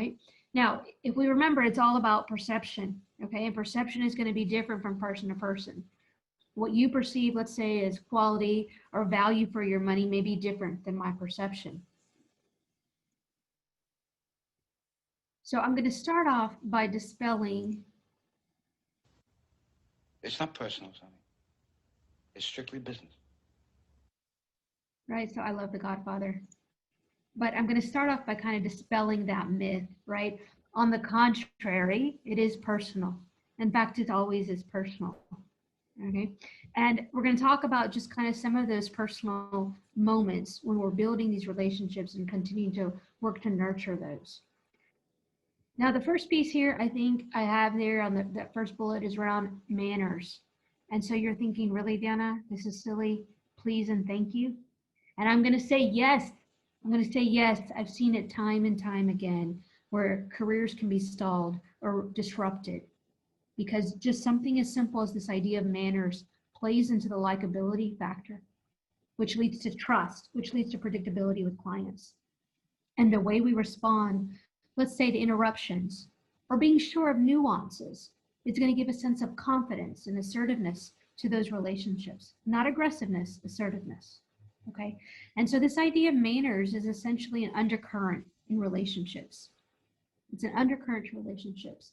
right? Now, if we remember, it's all about perception, okay? And perception is going to be different from person to person. What you perceive, let's say, as quality or value for your money may be different than my perception. So I'm going to start off by dispelling. It's not personal, Sonny. It's strictly business. Right, so I love The Godfather. But I'm going to start off by kind of dispelling that myth, right? On the contrary, it is personal. In fact, it always is personal. Okay. And we're going to talk about just kind of some of those personal moments when we're building these relationships and continuing to work to nurture those. Now, the first piece here, I think I have there on that first bullet is around manners. And so you're thinking, really, Diana, this is silly. Please and thank you. And I'm going to say yes. I'm going to say yes. I've seen it time and time again where careers can be stalled or disrupted because just something as simple as this idea of manners plays into the likability factor, which leads to trust, which leads to predictability with clients. And the way we respond, let's say to interruptions or being sure of nuances, it's going to give a sense of confidence and assertiveness to those relationships, not aggressiveness, assertiveness. Okay. And so this idea of manners is essentially an undercurrent in relationships. It's an undercurrent to relationships.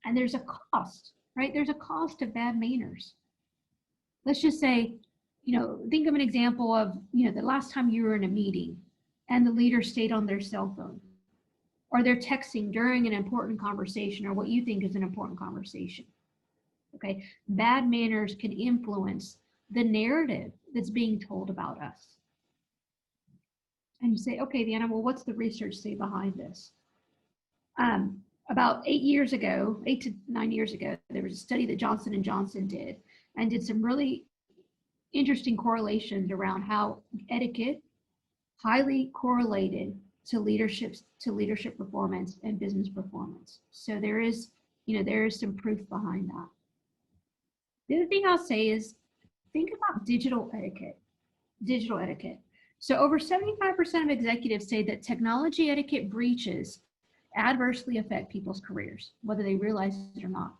And there's a cost, right? There's a cost of bad manners. Let's just say, think of an example of, the last time you were in a meeting and the leader stayed on their cell phone or they're texting during an important conversation or what you think is an important conversation. Okay. Bad manners can influence the narrative that's being told about us. And you say, okay, Deanna, well, what's the research say behind this? About 8 to 9 years ago, there was a study that Johnson & Johnson did and did some really interesting correlations around how etiquette highly correlated to leadership performance and business performance. So there is some proof behind that. The other thing I'll say is think about digital etiquette. So over 75% of executives say that technology etiquette breaches adversely affect people's careers, whether they realize it or not.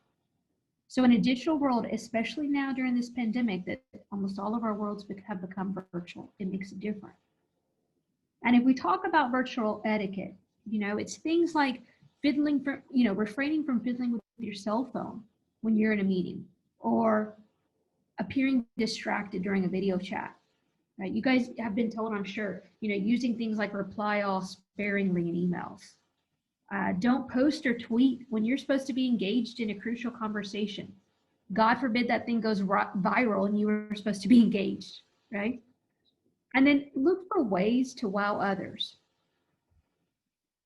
So in a digital world, especially now during this pandemic, that almost all of our worlds have become virtual, it makes it different. And if we talk about virtual etiquette, it's things like refraining from fiddling with your cell phone when you're in a meeting or appearing distracted during a video chat. Right? You guys have been told, I'm sure, using things like reply all sparingly in emails. Don't post or tweet when you're supposed to be engaged in a crucial conversation. God forbid that thing goes viral and you were supposed to be engaged, right? And then look for ways to wow others.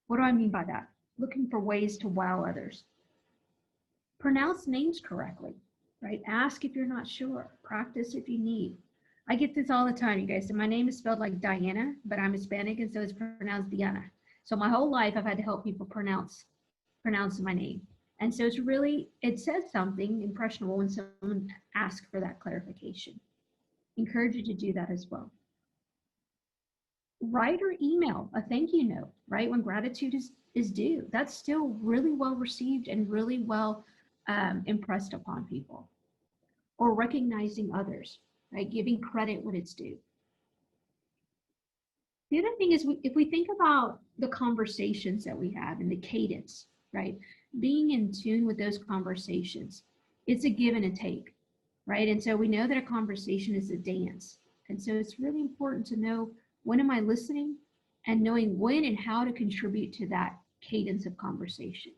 What do I mean by that? Looking for ways to wow others. Pronounce names correctly, right? Ask if you're not sure. Practice if you need. I get this all the time, you guys. So my name is spelled like Diana, but I'm Hispanic, and so it's pronounced Diana. So my whole life, I've had to help people pronounce my name. And so it says something impressionable when someone asks for that clarification. Encourage you to do that as well. Write or email a thank you note, right? When gratitude is due. That's still really well received and really well impressed upon people. Or recognizing others, right? Giving credit when it's due. The other thing is if we think about the conversations that we have and the cadence, right? Being in tune with those conversations, it's a give and a take, right? And so we know that a conversation is a dance. And so it's really important to know when am I listening and knowing when and how to contribute to that cadence of conversation.